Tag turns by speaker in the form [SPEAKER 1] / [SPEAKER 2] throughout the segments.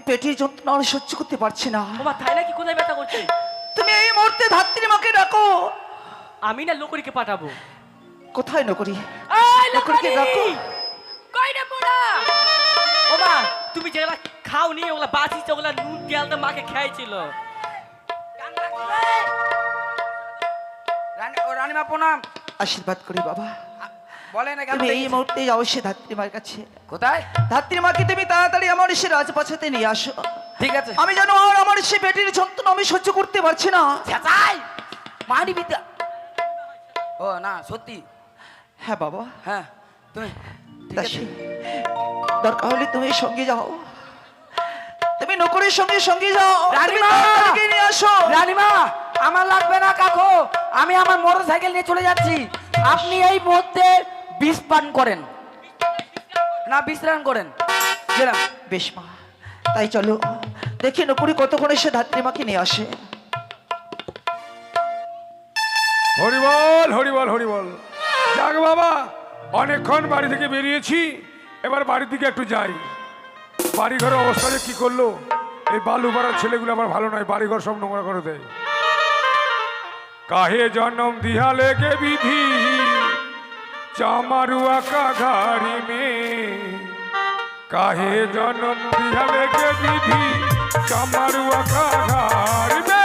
[SPEAKER 1] পেটের যন্ত্রণা আর সহ্য করতে পারছি না।
[SPEAKER 2] বাবা তাই নাকি? কোথায় ব্যথা করছে?
[SPEAKER 1] তুমি এই মুহূর্তে ধাত্রী মাকে ডাকো।
[SPEAKER 2] আমি না লোকরিকে পাঠাবো।
[SPEAKER 1] কোথায় নকরি?
[SPEAKER 2] এই
[SPEAKER 1] লোকরিকে ডাকো।
[SPEAKER 2] কই রে পোড়া? ও মা, তুমি যেগুলা খাওনি ওগুলা বাঁচিছে, ওগুলা নুন তেল দিয়ে মাকে খাইছিল।
[SPEAKER 3] রানীমা প্রণাম।
[SPEAKER 1] আশীর্বাদ করি বাবা।
[SPEAKER 3] বলে না কেন?
[SPEAKER 1] তুমি এই মুহূর্তে যাও সে ধাত্রী মার কাছে।
[SPEAKER 3] কোথায়?
[SPEAKER 1] ধাত্রী মাকে তুমি তাড়াতাড়ি আমার সে রাজপাছাতে নিয়ে আসো।
[SPEAKER 3] ঠিক আছে।
[SPEAKER 1] আমি জানো আর আমার সে পেটের যন্ত্রণা আমি সহ্য করতে পারছি না।
[SPEAKER 3] চেঁচাই মানি বিদ্যা। ও না সত্যি?
[SPEAKER 1] হ্যাঁ বাবা।
[SPEAKER 3] হ্যাঁ তুমি ঠিক আছে।
[SPEAKER 1] দাসী, দরকার হলে তুমি সঙ্গে যাও। তুমি নকরের সঙ্গে সঙ্গে যাও। তুমি
[SPEAKER 3] রানীমা!
[SPEAKER 1] তাড়াতাড়ি নিয়ে আসো।
[SPEAKER 3] রানীমা আমার লাগবে না কাকু, আমি আমার মোটরসাইকেল নিয়ে চলে যাচ্ছি। আপনি এই মুহূর্তে বিষ পান করেন না বিশ্রাম করেন। গেলাম।
[SPEAKER 1] বেশ মা, তাই চলো দেখি নকরি কতক্ষণে সে ধাত্রী মাকে নিয়ে আসে।
[SPEAKER 4] হরিবল হরিবল হরিবল। যাক বাবা, অনেকক্ষণ বাড়ি থেকে বেরিয়েছি, এবার বাড়ির দিকে একটু যাই। বাড়ি ঘরের অবস্থা যে কি করলো, এই বালু পাড়ার ছেলেগুলো আবার ভালো নয়, বাড়ি ঘর সব নোংরা করে দেয়। কাহে জন্ম দিহা লেগে বিধি চামারুয়া কা ঘাড়ি মে, কাহে জন্ম দিহা লেগে বিধি চামারুয়া কা ঘাড়ি মে।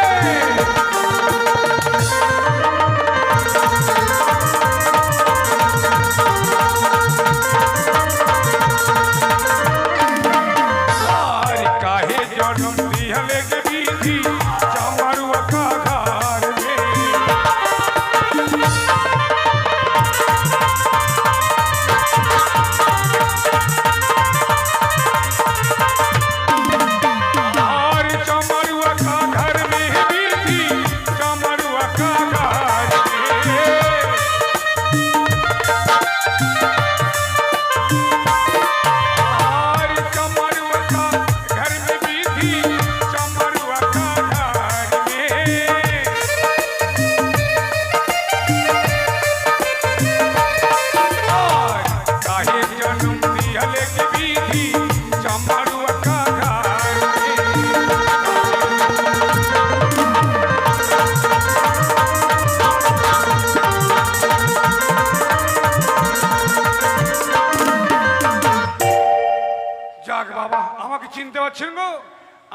[SPEAKER 4] চিনতে পারছেন গো?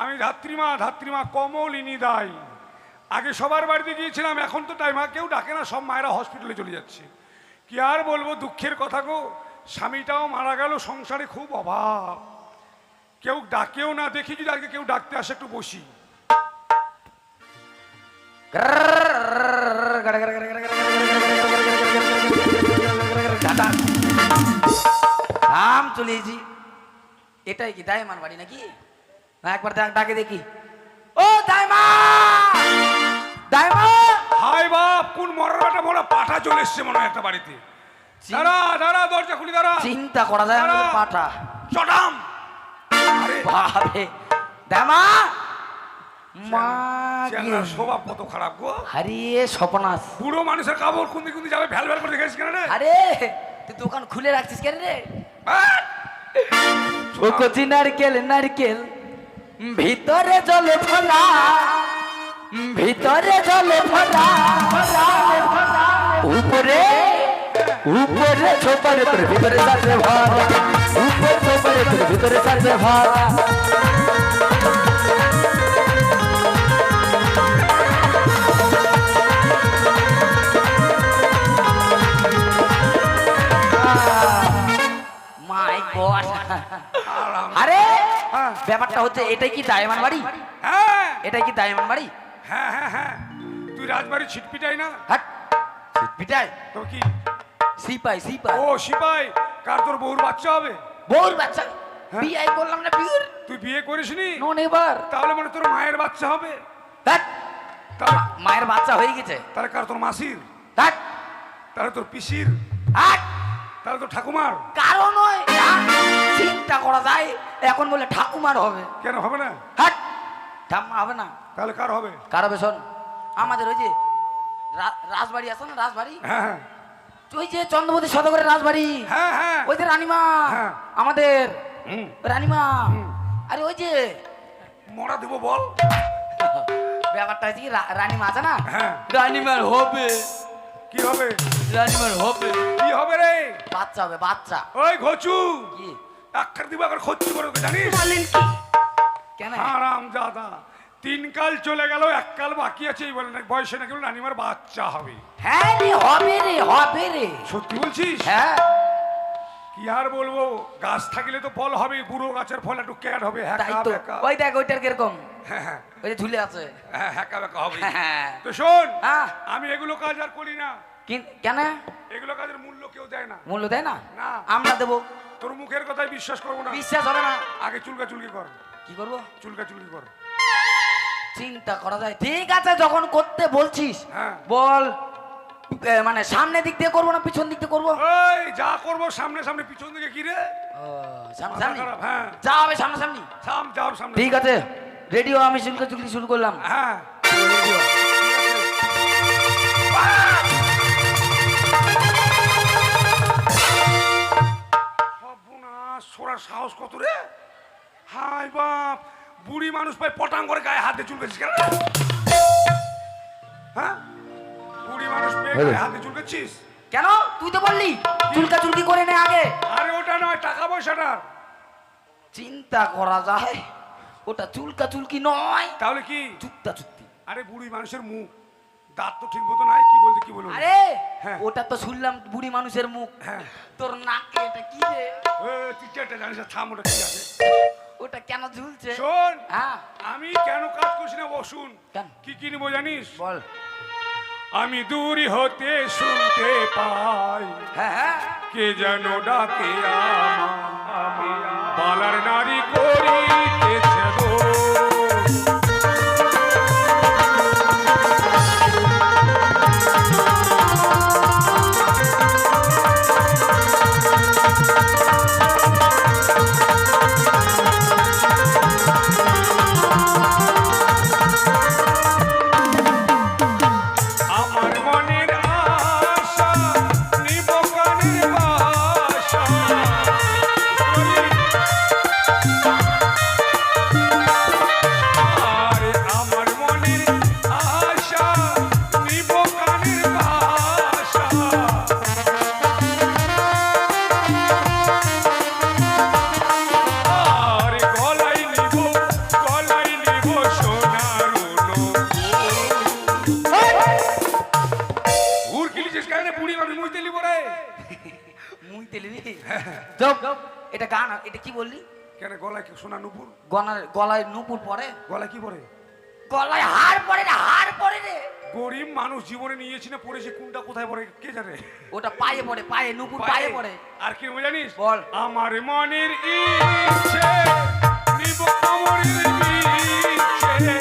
[SPEAKER 4] আমি ধাত্রীমা কমলিনী দাই। আগে সবার বাড়িতে গিয়েছিলাম, এখন তো টাইমা কেউ ডাকে না, সব মায়েরা হসপিটালে চলে যাচ্ছে। কি আর বলবো, দুঃখের কথা গো, স্বামীটাও মারা গেল, সংসারে খুব অভাব, কেউ ডাকেও না। দেখি যদি আজকে কেউ ডাকতে আসে একটু বসি।
[SPEAKER 3] নাম চলেছি। এটাই কি দাইমান বাড়ি নাকি? একবার ডাকে দেখি। ও দাইমা, দাইমা।
[SPEAKER 4] হাই বাপ, কোন মরাটা মোরা পাঠা চলে এসছে মনে হয় একটা বাড়িতে। দাঁড়া দাঁড়া, দরজা খুলি দাঁড়া।
[SPEAKER 3] চিন্তা করা যায় না পাঠা।
[SPEAKER 4] চটাম। আরে
[SPEAKER 3] বাপরে দাইমা, মা
[SPEAKER 4] স্বভাব কত খারাপ গো।
[SPEAKER 3] হারিয়ে সপনাস।
[SPEAKER 4] বুড়ো মানুষের কাপড় কুন্দি কুন্দি যাবে, ভ্যাল ভ্যাল করে দেখেছিস কেন রে?
[SPEAKER 3] আরে তুই দোকান খুলে রাখছিস কেন রে? ও কচি নারকেল নারকেল ভিতরে জলে ভরা, ভিতরে জলে ভরা, উপরে উপরে ছোপরে তোর ভিতরে সাথে ভরা, উপরে ছোপরে তোর ভিতরে সাথে ভরা। আরে ব্যাপারটা হচ্ছে, এটাই কি দাইমান বাড়ি?
[SPEAKER 4] হ্যাঁ
[SPEAKER 3] এটাই কি দাইমান বাড়ি?
[SPEAKER 4] হ্যাঁ হ্যাঁ হ্যাঁ। তুই রাজবাড়ি ছিটপিটাই না?
[SPEAKER 3] হাট পিটাই
[SPEAKER 4] তো কি?
[SPEAKER 3] সিপাই সিপাই।
[SPEAKER 4] ও সিপাই, কার তোর বউর বাচ্চা হবে?
[SPEAKER 3] বউর বাচ্চা বিয়ে করলাম না বিয়ের।
[SPEAKER 4] তুই বিয়ে করিসনি?
[SPEAKER 3] নন এবার
[SPEAKER 4] তাহলে মানে তোর মায়ের বাচ্চা হবে?
[SPEAKER 3] হাট
[SPEAKER 4] তাহলে
[SPEAKER 3] মায়ের বাচ্চা হয়ে গেছে।
[SPEAKER 4] তাহলে কার তোর মাসির?
[SPEAKER 3] হাট
[SPEAKER 4] তাহলে তোর পিসির?
[SPEAKER 3] হাট
[SPEAKER 4] তাহলে তোর ঠাকুমার?
[SPEAKER 3] কারণ নয়, চিন্তা করা যায় এখন বলে ঠাকুমার হবে।
[SPEAKER 4] কেন হবে না?
[SPEAKER 3] হাট ঠাকুমা হবে না,
[SPEAKER 4] তাহলে কার হবে?
[SPEAKER 3] কার হবে শোন। আমাদের ওই যে রাজবাড়ি আছে না, রাজবাড়ি,
[SPEAKER 4] হ্যাঁ হ্যাঁ
[SPEAKER 3] ওই যে চন্দ্রবতী শতকরের রাজবাড়ি,
[SPEAKER 4] হ্যাঁ হ্যাঁ
[SPEAKER 3] ওই যে রানীমা
[SPEAKER 4] হ্যাঁ।
[SPEAKER 3] আমাদের
[SPEAKER 4] হুম।
[SPEAKER 3] রানীমা। আরে ওই যে
[SPEAKER 4] মরা দেবো বল।
[SPEAKER 3] ব্যাপারটা হচ্ছে কি রানীমা আছে না,
[SPEAKER 4] হ্যাঁ
[SPEAKER 3] রানীমার হবে,
[SPEAKER 4] কি হবে?
[SPEAKER 3] রানীমার হবে,
[SPEAKER 4] কি হবে রে?
[SPEAKER 3] বাচ্চা হবে, বাচ্চা।
[SPEAKER 4] ওই ঘচু
[SPEAKER 3] কি
[SPEAKER 4] আক্ষর দিব আবার খচ্চি করে ওকে জানিস?
[SPEAKER 3] বলেন কি? কেন?
[SPEAKER 4] হারাম জাদা, 3 কাল চলে গেল, 1 কাল বাকি আছে, এই বলে বয়সে নাকি রানিমার বাচ্চা হবে।
[SPEAKER 3] হ্যাঁ রে, হবে রে, হবে রে।
[SPEAKER 4] সত্যি বলছিস?
[SPEAKER 3] হ্যাঁ
[SPEAKER 4] কি আর বলবো, গাছ থাকলে তো ফল হবে, বুড়ো গাছের ফল একটু ক্যাট হবে,
[SPEAKER 3] তাই
[SPEAKER 4] হ্যাকা
[SPEAKER 3] তো।
[SPEAKER 4] ব্যাকা।
[SPEAKER 3] ওই দেখ ওইটার কিরকম,
[SPEAKER 4] হ্যাঁ হ্যাঁ
[SPEAKER 3] ওই যে ঝুলে আছে।
[SPEAKER 4] হ্যাঁ, হ্যাকা ব্যাকা হবে।
[SPEAKER 3] হ্যাঁ।
[SPEAKER 4] তো শোন,
[SPEAKER 3] হ্যাঁ।
[SPEAKER 4] আমি এগুলো কাজ আর করি না,
[SPEAKER 3] কেন?
[SPEAKER 4] এগুলো কাজের মূল্য কেউ দেয় না।
[SPEAKER 3] মূল্য দেয় না?
[SPEAKER 4] না।
[SPEAKER 3] আমরা দেবো।
[SPEAKER 4] তোর মুখের কথাই বিশ্বাস করবো না।
[SPEAKER 3] বিশ্বাস হবে না।
[SPEAKER 4] আগে চুলকা চুলকি কর,
[SPEAKER 3] কি করবো?
[SPEAKER 4] চুলকা চুলকি কর।
[SPEAKER 3] চিন্তা করা যায়। ঠিক আছে, যখন করতে বলছিস
[SPEAKER 4] হ্যাঁ।
[SPEAKER 3] বল, মানে সামনে দিক দিয়ে করবো না পিছন দিক দিয়ে করবো?
[SPEAKER 4] ওই যা করবো সামনে সামনে, পিছন দিকে কি রে?
[SPEAKER 3] সামনে
[SPEAKER 4] মাথা
[SPEAKER 3] সামনে
[SPEAKER 4] খারাপ, হ্যাঁ।
[SPEAKER 3] যা হবে সামনাসামনি।
[SPEAKER 4] যাও সামনে।
[SPEAKER 3] ঠিক আছে, রেডিও, আমি চুলকা চুলকি শুরু করলাম।
[SPEAKER 4] হ্যাঁ
[SPEAKER 3] রেডিও।
[SPEAKER 4] সর্বনাশ, ছোড়ার সাহস কত রে! হাই বাপ, বুড়ি মানুষ পাই পটাং করে গায়ে হাতে চুলকেছিস কেন? হ্যাঁ, বুড়ি মানুষ পেয়ে গায়ে হাতে চুলকেছিস
[SPEAKER 3] কেন? তুই তো বললি চুলকা চুলকি করে নে আগে।
[SPEAKER 4] আরে ওটা নয়, টাকা পয়সাটা।
[SPEAKER 3] চিন্তা করা যায়, ওটা চুলকা চুলকি নয়,
[SPEAKER 4] তাহলে কি?
[SPEAKER 3] চুক্তা চুক্তি।
[SPEAKER 4] আরে বুড়ি মানুষের মুখ, দাঁত তো ঠিক মতো নাই, কি বলতে কি বলবো?
[SPEAKER 3] আরে
[SPEAKER 4] হ্যাঁ।
[SPEAKER 3] ওটা তো শুনলাম বুড়ি মানুষের মুখ।
[SPEAKER 4] হ্যাঁ।
[SPEAKER 3] তোর নাকে এটা কি রে?
[SPEAKER 4] তুই চেটে জানিস না, থাম, ওটা কি আছে?
[SPEAKER 3] ওটা কেন ঝুলছে?
[SPEAKER 4] শোন,
[SPEAKER 3] হ্যাঁ
[SPEAKER 4] আমি কেন কাজ করছি না বসুন,
[SPEAKER 3] কেন?
[SPEAKER 4] কি কিনবো জানিস?
[SPEAKER 3] বল।
[SPEAKER 4] আমি দূরি হতে শুনতে পাই,
[SPEAKER 3] হ্যাঁ হ্যাঁ,
[SPEAKER 4] কে যেন ডাকে আমায়, বালার নারী করিতেছে গো। আমার মনের আশা নিব কানের বাসা, আরে আমার মনের আশা নিব কানের বাসা, আরে গলায় নিব সোনার উর কিলিছিস কেন? বুড়ি আমি মুই দিলি পরে
[SPEAKER 3] মুই তেলবি। চুপ। এটা গান, এটা কি বললি?
[SPEAKER 4] কেন গলায় কি সোনা নুপুর?
[SPEAKER 3] গলায় নুপুর পরে?
[SPEAKER 4] গলায় কি পরে?
[SPEAKER 3] গলায় হার পরে রে, হার পরে রে।
[SPEAKER 4] গরিব মানুষ জীবনে নিয়েছি না, পড়েছি, কোনটা কোথায় পড়ে কে জানে?
[SPEAKER 3] ওটা পায়ে পড়ে, পায়ে নুপুর পায়ে পড়ে।
[SPEAKER 4] আর কি জানিস?
[SPEAKER 3] বল।
[SPEAKER 4] আমার মনের ইচ্ছে নিব কোমরের বিছে,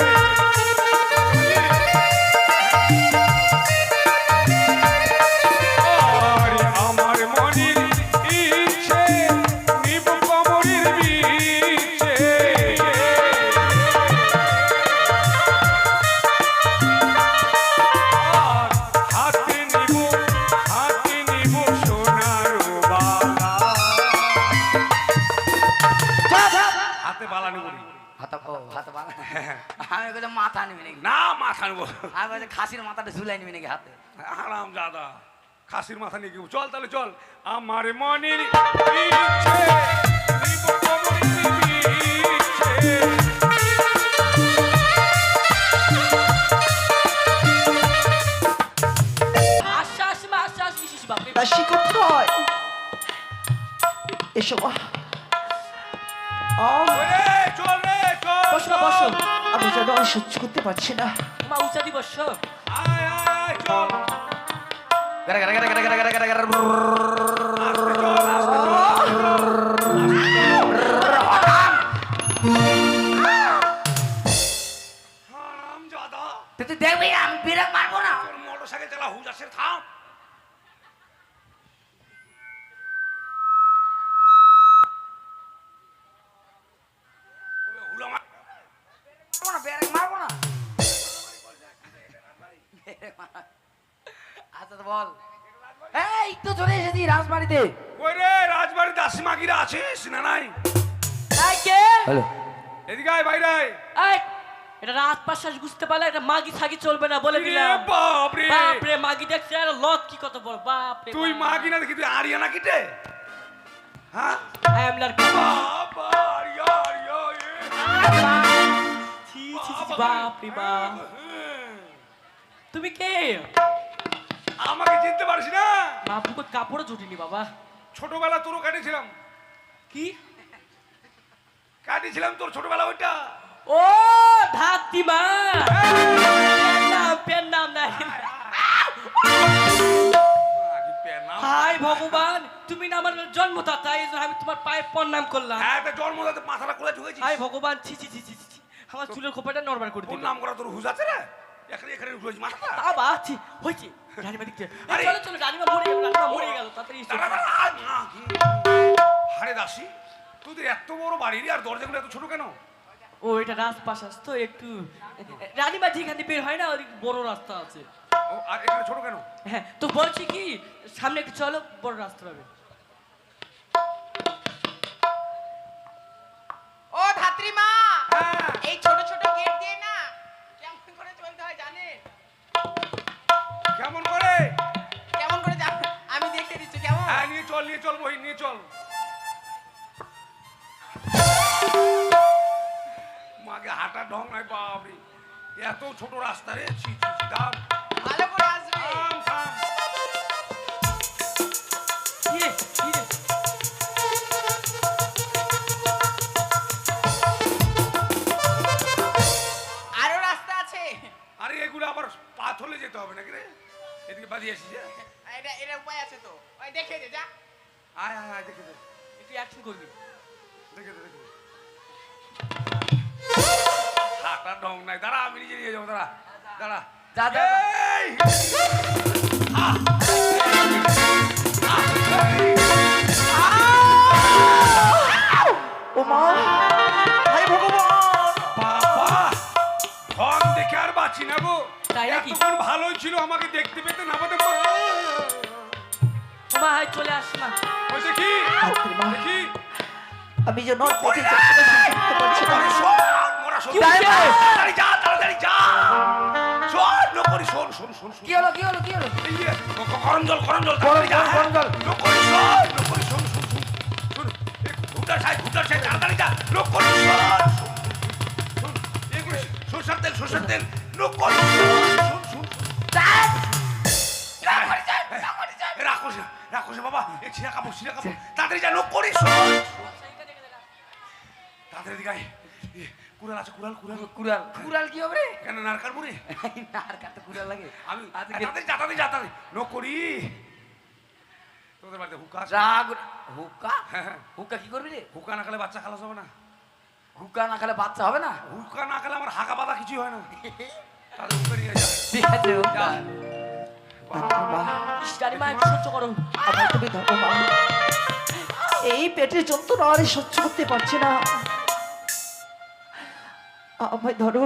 [SPEAKER 4] আরে আমার মনের ইচ্ছে নিব কোমরের বিছে, আর হাতে নিব সোনার বালা, হাতে বালা নিব নি।
[SPEAKER 3] হাত বাঁধা। আমি বলছি মাথা নিবি নাকি?
[SPEAKER 4] না, মাথা নেবো।
[SPEAKER 3] আমি বলছি খাসির মাথাটা ঝুলাই নিবি নাকি হাতে?
[SPEAKER 4] আরাম দাদা, খাসির মাথা নিয়ে গেবো। চল তাহলে চল। আমার মনের ইচ্ছে নিব কোমরের বিছে,
[SPEAKER 2] আশ্বাস মা আশ্বাস ইসিস বাপরে।
[SPEAKER 1] দাসী কোথায়? এসো মা।
[SPEAKER 4] ওরে, চল রে, চল,
[SPEAKER 2] বসো না,
[SPEAKER 4] চল।
[SPEAKER 2] বসো।
[SPEAKER 1] আমি যেন আর সহ্য করতে পারছি না।
[SPEAKER 2] মা উঁচা দি বসো।
[SPEAKER 4] আয়, আয়, চল।
[SPEAKER 3] গারা গারা গারা গারা গারা গারা গারা গারা।
[SPEAKER 4] আরাম দাদা,
[SPEAKER 3] তুই দেখবি আমি বিরাট মারবো না।
[SPEAKER 4] তোর মোটর সাইকেল চালা হুজ আসে, থাম। হুলা মার।
[SPEAKER 3] মারবো না, বিরাট মারবো না। আচ্ছা তো বল। এই তো চলে এসেছি রাজবাড়িতে।
[SPEAKER 4] ওই রে, রাজবাড়িতে দাসী মাগিরা আছিস না নাই?
[SPEAKER 2] এই কে?
[SPEAKER 3] হ্যালো,
[SPEAKER 4] এদিকে আয়, বাইরে আয়।
[SPEAKER 2] এই এটা রাত পাশাস বুঝতে পারলে এটা মাগি থাকি চলবে না বলে দিলাম।
[SPEAKER 4] এ বাপরে।
[SPEAKER 2] বাপরে মাগি দেখছে আর লত কি কত বড় বাপরে।
[SPEAKER 4] তুই মা কিনা দেখি তুই আরিয়ানা কিটে? হ্যাঁ
[SPEAKER 2] হ্যামলার
[SPEAKER 4] বাবা, আরিয়া, আরিয়া, এ।
[SPEAKER 2] ছি ছি ছি বাপরে বাপ। তুমি কে?
[SPEAKER 4] আমাকে চিনতে পারছিস না?
[SPEAKER 2] বাবু কো কাপড়ও জুটিনি বাবা।
[SPEAKER 4] ছোটবেলা তোরও কাটিয়েছিলাম,
[SPEAKER 2] কি?
[SPEAKER 4] কাটিয়েছিলাম তোর ছোটবেলা ওইটা।
[SPEAKER 2] ও ধাত্রিমা। পেন নাম নাই। হাই ভগবান, তুমি না আমার জন্মদাতা, এই জন্য আমি তোমার পায়ে প্রণাম করলাম।
[SPEAKER 4] হ্যাঁ, তা জন্মদাতে মাথাটা খুলে ঢুকেছিস।
[SPEAKER 2] হাই ভগবান, ছি ছি ছি ছি ছি। আমার চুলের খোপাটা নরমাল করে
[SPEAKER 4] তোর
[SPEAKER 2] দিল।
[SPEAKER 4] নাম করা তোর হুজ আছে রে? এখানে এখানে ঢুকেছিস মাথাটা।
[SPEAKER 2] আবা ছি হইছে। রানীমা দেখতে।
[SPEAKER 4] আরে।
[SPEAKER 2] চলো চলো, রানীমা মরে গেল, রানীমা মরে গেল, তাড়াতাড়ি এসো।
[SPEAKER 4] দাঁড়া, দাঁড়া, আয়, না। আরে দাসী, তোদের এত বড় বাড়ি রে, আর দরজাগুলো এত ছোট কেন?
[SPEAKER 2] ও এটা রাজপাশাস তো একটু, রানীমা যেখান দিয়ে বের হয় না ওই বড় রাস্তা আছে।
[SPEAKER 4] ও, আর এখানে ছোট কেন?
[SPEAKER 2] হ্যাঁ তো বলছি কি সামনে একটু চলো, বড় রাস্তা হবে।
[SPEAKER 5] ও ধাত্রীমা,
[SPEAKER 4] হ্যাঁ।
[SPEAKER 5] এই ছোট ছোট গেট দিয়ে না কেমন করে চলতে হয় জানেন?
[SPEAKER 4] কেমন করে?
[SPEAKER 5] কেমন করে আমি দেখতে দিচ্ছি কেমন?
[SPEAKER 4] হ্যাঁ, নিয়ে চল বহি, নিয়ে চল। মাকে হাঁটা ঢং নাই বাবরে, এত ছোট রাস্তা রে, ছি ছি ছি, দাম
[SPEAKER 5] ভালো করে আসবে।
[SPEAKER 4] থাম থাম।
[SPEAKER 2] কি রে, কি রে?
[SPEAKER 5] আরো রাস্তা আছে।
[SPEAKER 4] আরে এগুলো আবার পাথলে যেতে হবে নাকি রে? এদিকে বাদিয়ে আসিস যে।
[SPEAKER 5] এটা উপায় আছে তো, ওই দেখে দে যা।
[SPEAKER 4] আয় আয় আয়, দেখে দে,
[SPEAKER 2] একটু অ্যাকশন করবি।
[SPEAKER 4] দেখে দে, দেখে দে। হাঁটা ঢং নাই, দাঁড়া আমি নিজে নিয়ে যাবো, দাঁড়া দাঁড়া।
[SPEAKER 3] যা, যা, যা।
[SPEAKER 4] এই! আহ!
[SPEAKER 1] ও মা, হাই ভগবান।
[SPEAKER 4] বাবা, ঢং দেখে আর বাঁচি না গো।
[SPEAKER 2] তাই নাকি?
[SPEAKER 4] এতক্ষণ ভালোই ছিল, আমাকে দেখতে পেতে না পেতে
[SPEAKER 2] মা হাই চলে আস মা।
[SPEAKER 4] ওই দেখি
[SPEAKER 1] ধাত্রীমা,
[SPEAKER 4] দেখি।
[SPEAKER 1] আমি যেন আর পেটে যন্ত্রণা সহ্য করতে পারছি না।
[SPEAKER 4] আরে শোন, মোরা শোন।
[SPEAKER 2] কি হয়েছে?
[SPEAKER 4] তাড়াতাড়ি যা, তাড়াতাড়ি যা। শোন, নকরি, শোন, শোন, শোন, শোন।
[SPEAKER 3] কি হলো কি হলো কি হলো?
[SPEAKER 4] এই যে, গরম জল, তাড়াতাড়ি যা,
[SPEAKER 3] গরম জল।
[SPEAKER 4] নকরি, শোন, নকরি, শোন, শোন, শোন, শোন। এই ঘুটার সাই, তাড়াতাড়ি যা, নকরি, শোন, শোন, শোন, এগুলো সরষের তেল, নকরি, শোন, শোন, শোন। রাখো বাবা, এই ছিঁড়া কাপড়, তাড়াতাড়ি যা, নকরি, শোন। তাড়াতাড়ি দিকে আয়। কুড়াল আছে, কুড়াল।
[SPEAKER 3] কুড়াল কুড়াল কি হবে রে?
[SPEAKER 4] কেন নারকার মুড়ি?
[SPEAKER 3] না, আর কাটতে কুড়াল লাগে।
[SPEAKER 4] আমি
[SPEAKER 3] আজকে
[SPEAKER 4] তাড়াতাড়ি নকরি। তোদের বাড়িতে হুকা আছে?
[SPEAKER 3] রাগ হুক্কা
[SPEAKER 4] হ্যাঁ,
[SPEAKER 3] হুক্কা কি করবি রে?
[SPEAKER 4] হুকা না খেলে বাচ্চা খালাস হবে না।
[SPEAKER 3] হুক্কা না খেলে বাচ্চা হবে না?
[SPEAKER 4] হুকা না খেলে আমার হাঁকা বাঁধা কিছুই হয় না। তাহলে হুকা নিয়ে যা।
[SPEAKER 3] ঠিক আছে হুক্কা।
[SPEAKER 1] ধাত্রীমা,
[SPEAKER 2] ইস, রানীমা একটু সহ্য করো।
[SPEAKER 1] আমায় তুমি ধরো মা। এই পেটের যন্ত্রণা আর সহ্য করতে পারছি না। আমায় ধরো,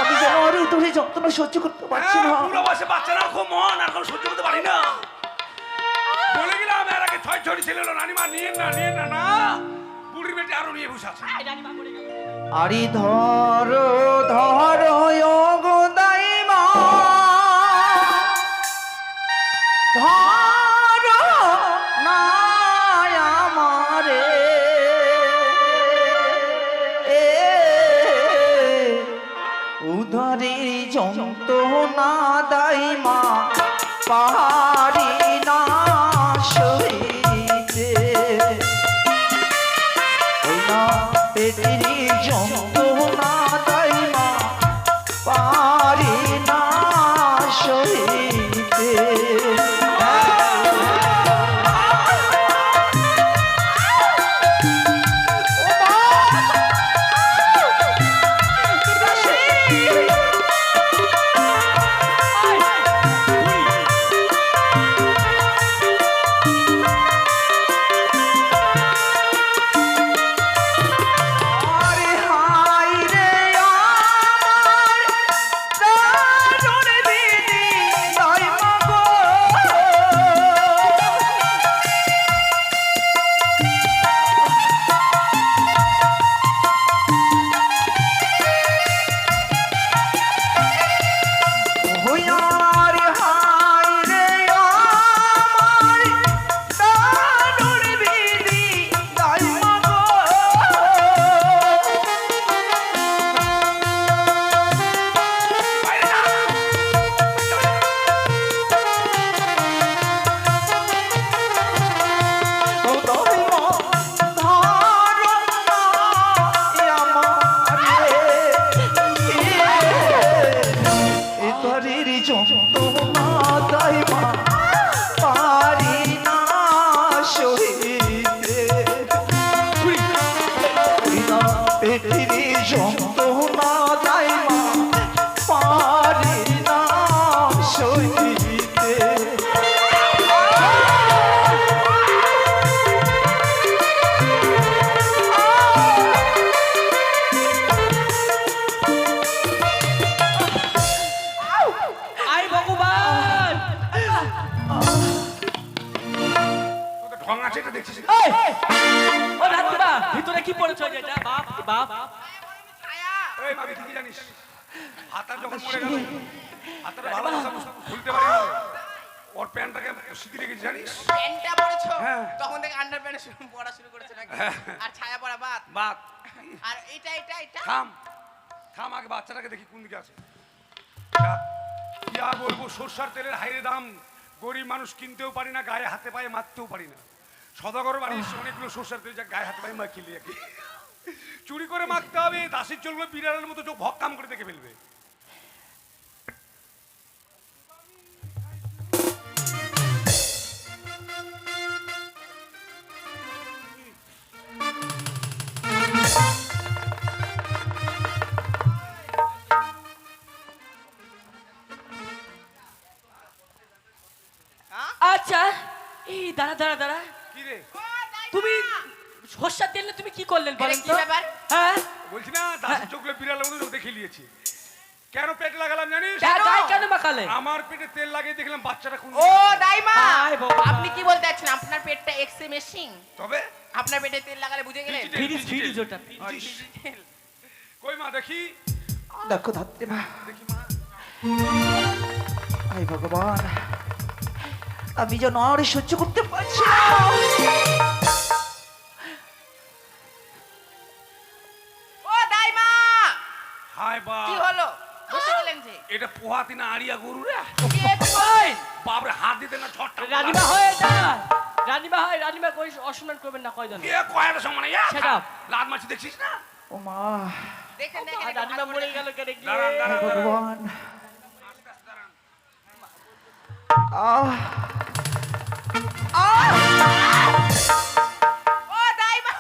[SPEAKER 1] আমি যেন আর এই দূরে যন্ত্রণা সহ্য করতে পারছি না।
[SPEAKER 4] বুড়ো বয়সে বাচ্চারা খুব মন আর কোনো সহ্য করতে পারি না। বলে গেলাম এর আগে ছয় ছিল রানীমা, নিয়ে না না, বুড়ির বেটে আরো নিয়ে বসে আছে।
[SPEAKER 2] এই রানীমা মরে গেল।
[SPEAKER 1] আরে ধরো ধরো গো দাইমা, ধরো না আমারে, উধারে যন্ত্রণা দাইমা পারি না সইতে, ওই না পেটের যন্ত্রণা দাইমা পারি না সইতে।
[SPEAKER 4] আছে এটা দেখছিস না?
[SPEAKER 2] এই! ও রাত্রিমা ভিতরে কি পড়েছ এটা বাপ বাপ
[SPEAKER 5] ছায়া
[SPEAKER 4] এই মাকে কি জানিস? হাতার যখন মরে গেল, হাতার ভালোবাসা ভুলতে পারি না। ওর প্যান্টটাকে সিঁথি রেখেছি জানিস?
[SPEAKER 5] প্যান্টটা পরেছো
[SPEAKER 4] হ্যাঁ।
[SPEAKER 5] তখন থেকে আন্ডার প্যান্ট পরা শুরু করেছে নাকি আর ছায়া পরা বাদ
[SPEAKER 4] বাদ।
[SPEAKER 5] আর এটা
[SPEAKER 4] থাম থাম, আগে বাচ্চাটাকে দেখি কোন দিকে আছে। কি আর বলবো, সরষার তেলের হাইরে দাম, গরিব মানুষ কিনতেও পারি না, গায়ে হাতে পায়ে মারতেও পারি না। সদাগর বাড়ির অনেকগুলো সরষার তেল যা গায়ে হাতে পায়ে মাখিয়ে লিয়ে চুরি করে মাখতে হবে, দাসির চলবে বিড়ালের মতো চোখ ভক্কাম করে দেখে ফেলবে।
[SPEAKER 2] আচ্ছা এই দাঁড়া দাঁড়া দাঁড়া
[SPEAKER 4] কি রে
[SPEAKER 2] তুমি সর্ষার তেল নিয়ে তুমি কি করলেন বলেন
[SPEAKER 5] কি
[SPEAKER 2] তো
[SPEAKER 5] ব্যাপার?
[SPEAKER 2] হ্যাঁ
[SPEAKER 4] বলছি না, দাসির চোখগুলো বিড়ালের মতো চোখ দেখে লিয়েছি। কেন পেটে লাগালাম জানিস?
[SPEAKER 2] গায়ে কেন মাখালে
[SPEAKER 4] আমার পেটে তেল লাগিয়ে দেখলাম বাচ্চাটা কোন
[SPEAKER 5] ও দাইমা
[SPEAKER 2] হায় ভগবান।
[SPEAKER 5] আপনি কি বলতে চাচ্ছেন আপনার পেটটা এক্সে মেশিং
[SPEAKER 4] তবে
[SPEAKER 5] আপনার পেটে তেল লাগালে বুঝে গেলেন
[SPEAKER 2] ফ্রিজ ফ্রিজ ওটা
[SPEAKER 5] তেল।
[SPEAKER 4] কই মা দেখি,
[SPEAKER 1] দেখো ধাত্রীমা,
[SPEAKER 4] দেখি মা।
[SPEAKER 1] হায় ভগবান, আমি যেন আর সহ্য করতে পারছি না।
[SPEAKER 5] ও দাইমা
[SPEAKER 4] হায় বা,
[SPEAKER 5] কি হলো বসে গেলেন যে
[SPEAKER 4] এটা পোহাতি না আড়িয়া গরু রে?
[SPEAKER 5] কি হয়েছে?
[SPEAKER 4] বাপরে হাত দিতে না ছটটা।
[SPEAKER 2] রানীমা হয়ে যা রানীমা হয় রানীমা কই অসম্মান করবেন না কয়জন
[SPEAKER 4] কে কয়টা সমান
[SPEAKER 2] Shut up.
[SPEAKER 4] লাল মাছি দেখছিস না?
[SPEAKER 1] ও মা,
[SPEAKER 5] দেখেন
[SPEAKER 2] আর
[SPEAKER 5] দেখেন
[SPEAKER 2] রানীমা মরে গেল কেন
[SPEAKER 4] দাঁড়ান,
[SPEAKER 2] গিয়ে
[SPEAKER 4] দাঁড়ান।
[SPEAKER 1] ভগবান, আহ
[SPEAKER 5] ও দাইমা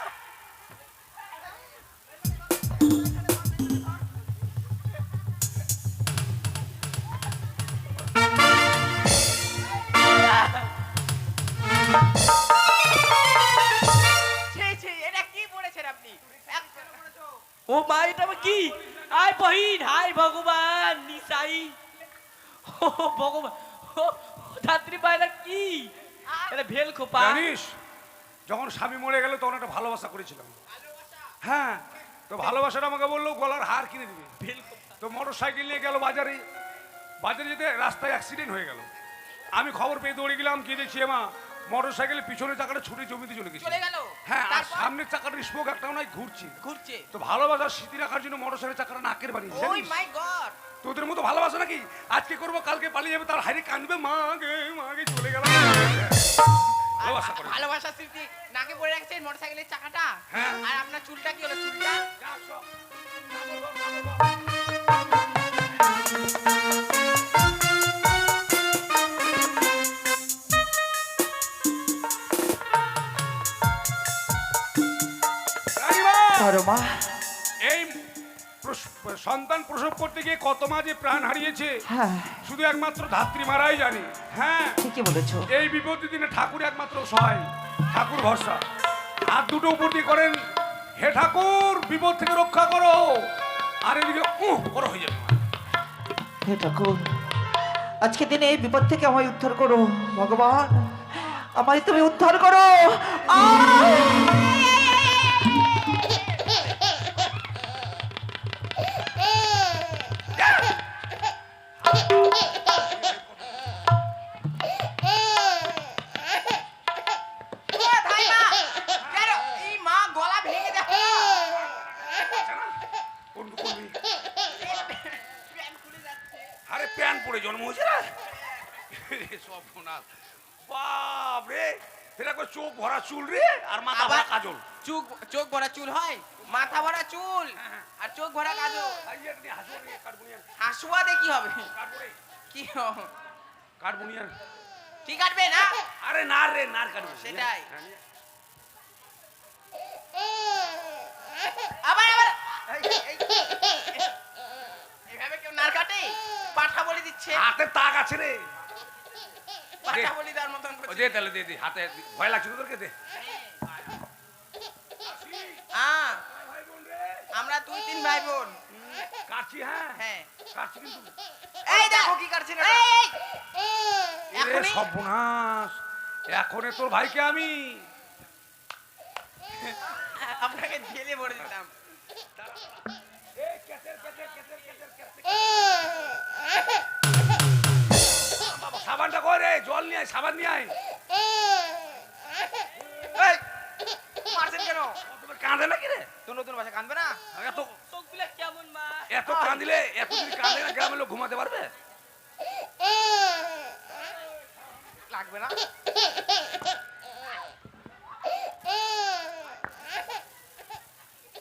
[SPEAKER 5] ছি এটা কি পড়েছেন আপনি
[SPEAKER 2] ও মা এটা আবার কি আয় বহিন হায় ভগবান নিসাই ও ভগবান ও ধাত্রী বাইরা কি এটা ভেল খোপা
[SPEAKER 4] জানিস, যখন স্বামী মরে গেল তখন একটা ভালোবাসা করেছিলাম। হ্যাঁ, তো ভালোবাসাটা আমাকে বললো গলার হার কিনে দিবে।
[SPEAKER 2] ভেল খোপা
[SPEAKER 4] তো মোটর সাইকেল নিয়ে গেল বাজারে, বাজারে যেতে রাস্তায় অ্যাক্সিডেন্ট হয়ে গেল। আমি খবর পেয়ে দৌড়ে গেলাম, কি দেখছি মা মোটর সাইকেলের পিছনের চাকাটা ছুটে জমিতে চলে গেছে।
[SPEAKER 5] চলে গেল
[SPEAKER 4] হ্যাঁ, আর
[SPEAKER 5] তারপর
[SPEAKER 4] সামনের চাকাটা স্মোক একটাও নাই, ঘুরছে।
[SPEAKER 5] ঘুরছে
[SPEAKER 4] তো ভালোবাসার স্মৃতি রাখার জন্য মোটর সাইকেল চাকাটা নাকের বাড়ি।
[SPEAKER 5] ওই মাই গড
[SPEAKER 4] তোদের মতো ভালোবাসা নাকি আজকে করবো কালকে পালিয়ে যাবে, তার হাইরে কাঁদবে মা গে চলে গেল। ভালোবাসা করে।
[SPEAKER 5] ভালোবাসার স্মৃতি নাকে পড়ে রাখছেন মোটরসাইকেলের চাকাটা
[SPEAKER 4] হ্যাঁ।
[SPEAKER 5] আর আপনার চুলটা কি হলো চুলটা
[SPEAKER 4] যা, সব। রানীমা!
[SPEAKER 1] ধরো মা,
[SPEAKER 4] এই সন্তান প্রসব করতে গিয়ে কত মা যে প্রাণ হারিয়েছে
[SPEAKER 1] হ্যাঁ
[SPEAKER 4] শুধু একমাত্র ধাত্রী মারাই জানে। হ্যাঁ,
[SPEAKER 1] ঠিকই বলেছো।
[SPEAKER 4] এই বিপত্তি দিনে ঠাকুর একমাত্র সহায়, ঠাকুর ভরসা। হাত দুটো উপর দিয়ে করেন, হে ঠাকুর বিপদ থেকে রক্ষা করো, আর এদিকে করো হয়ে যাবে।
[SPEAKER 1] হে ঠাকুর, আজকে দিনে এই বিপদ থেকে আমায় উদ্ধার করো ভগবান, আমায় তুমি উদ্ধার করো।
[SPEAKER 5] ও ধাইমা কেন এই মা গলা ভেঙে যাচ্ছে
[SPEAKER 4] কোন করবি?
[SPEAKER 5] প্যান্ট খুলে যাচ্ছে
[SPEAKER 4] আরে প্যান পরে জন্ম হয়েছে না সব ফোনাল। বাপ রে, এটা করে চোখ ভরা চুল রে, আর মাথা ভরা
[SPEAKER 5] আবার-
[SPEAKER 4] কাজল।
[SPEAKER 5] চোখ ভরা চুল হয় মাথা ভরা চুল আর চোখ ভরা কাজল হাসুয়া দিয়ে কি হবে কি
[SPEAKER 4] কাঠবুনিয়ার।
[SPEAKER 5] কি কাটবে না
[SPEAKER 4] আরে না রে, নার কাটবো
[SPEAKER 5] সেটাই। আবার আবার এভাবে কেউ নার কাটে পাঠা বলি দিচ্ছে
[SPEAKER 4] হাতে তাক আছে রে।
[SPEAKER 5] পাঠা বলি দেওয়ার মতন
[SPEAKER 4] ও
[SPEAKER 5] করছে।
[SPEAKER 4] দে তাহলে দে দে, হাতে ভয় লাগছে তোদেরকে দে।
[SPEAKER 5] হ্যাঁ আমরা 2-3 ভাই বোন
[SPEAKER 4] কাটছি, হ্যাঁ
[SPEAKER 5] হ্যাঁ
[SPEAKER 4] কাটছি কিন্তু।
[SPEAKER 5] এই দেখো কি কাটছে না
[SPEAKER 4] এরে
[SPEAKER 5] এখনই
[SPEAKER 4] সর্বনাশ, এখনে তোর ভাইকে আমি
[SPEAKER 5] আপনাকে ঢেলে ভরে দিতাম।
[SPEAKER 4] বাবা সাবানটা কই রে, জল নিয়ে আয়, সাবান নিয়ে আয়।
[SPEAKER 5] এই, মারছেন কেন?
[SPEAKER 4] তোমার কাঁদে নাকি রে?
[SPEAKER 5] তো নতুন বাসা কানবে না?
[SPEAKER 4] এত
[SPEAKER 2] চোখগুলো কেমন মা?
[SPEAKER 4] এত কাঁদিলে, এত যদি কাঁদে না গ্রামের লোক ঘুমাতে পারবে?
[SPEAKER 5] লাগবে না?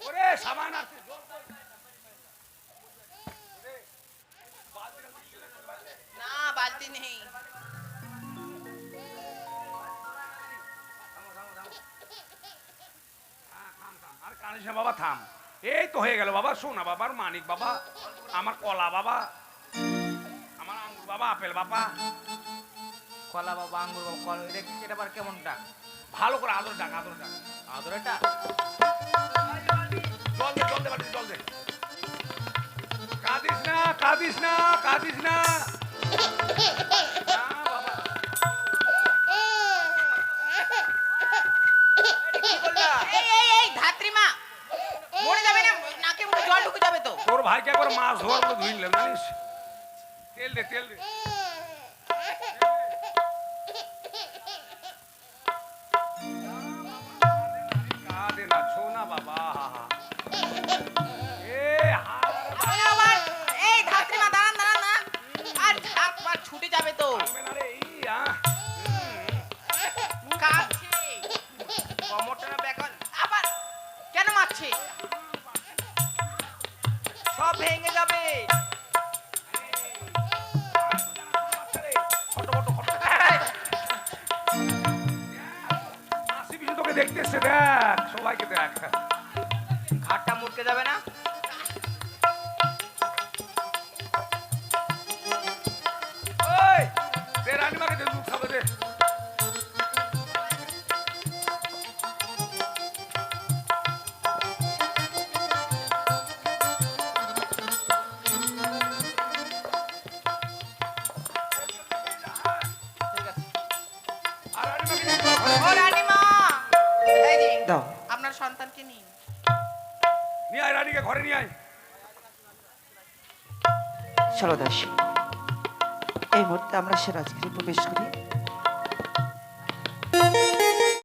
[SPEAKER 4] ওরে সাবান আছে, জল কই?
[SPEAKER 5] না, বালতি নেই।
[SPEAKER 4] আর কানিস না বাবা, থাম। এই তো হয়ে গেল বাবা। সোনা বাবার মানিক বাবা, আমার কলা বাবা, আমার আঙ্গুর বাবা, আপেল বাবা।
[SPEAKER 5] কলা বাবা, আঙ্গুর বাবা, কল এটা আবার কেমন ডাক?
[SPEAKER 4] ভালো করে আদর ডাক, আদর ডাক।
[SPEAKER 5] আদর এটা?
[SPEAKER 4] জল দে, জল দে, বাড়ি জল দে। কাঁদিস না, কাঁদিস না, কাঁদিস না। না বাবা।
[SPEAKER 5] কি করলা? এই, ধাত্রীমা, মরে যাবে না, নাকে মুখে জল ঢুকে যাবে তো।
[SPEAKER 4] তোর ভাইকে একবার মাছ ধোয়ার মতো ধুই নিলাম জানিস। তেল দে, তেল দে। কাঁদে না, ছোনা বাবা। এ
[SPEAKER 5] আরে আবার, এই ধাত্রীমা, দাঁড়ান, দাঁড়ান না। আর হাত পা ছুটে যাবে তো।
[SPEAKER 4] হারবে না রে, এই
[SPEAKER 5] কাঁদছে। কমরটা না ব্যাকল। আবার কেন মারছে? সব ভেঙে যাবে।
[SPEAKER 4] আসি পিছু তোকে দেখতেছে, দেখ সবাইকে দেখ।
[SPEAKER 5] ঘাটটা মুটকে যাবে না?
[SPEAKER 4] ওই দে, রানীমাকে দে, দুধ খাবে দে।
[SPEAKER 5] ঠিক আছে।
[SPEAKER 4] আর রানীমাকে দে, দুধ খাবে।
[SPEAKER 5] ও রানীমা, এই যে
[SPEAKER 1] দাও।
[SPEAKER 5] আপনার সন্তানকে নিন।
[SPEAKER 4] নিয়ে আয়, রানীকে ঘরে নিয়ে আয়।
[SPEAKER 1] চলো দাসী, এই মুহূর্তে আমরা সে রাজগৃহে প্রবেশ করি।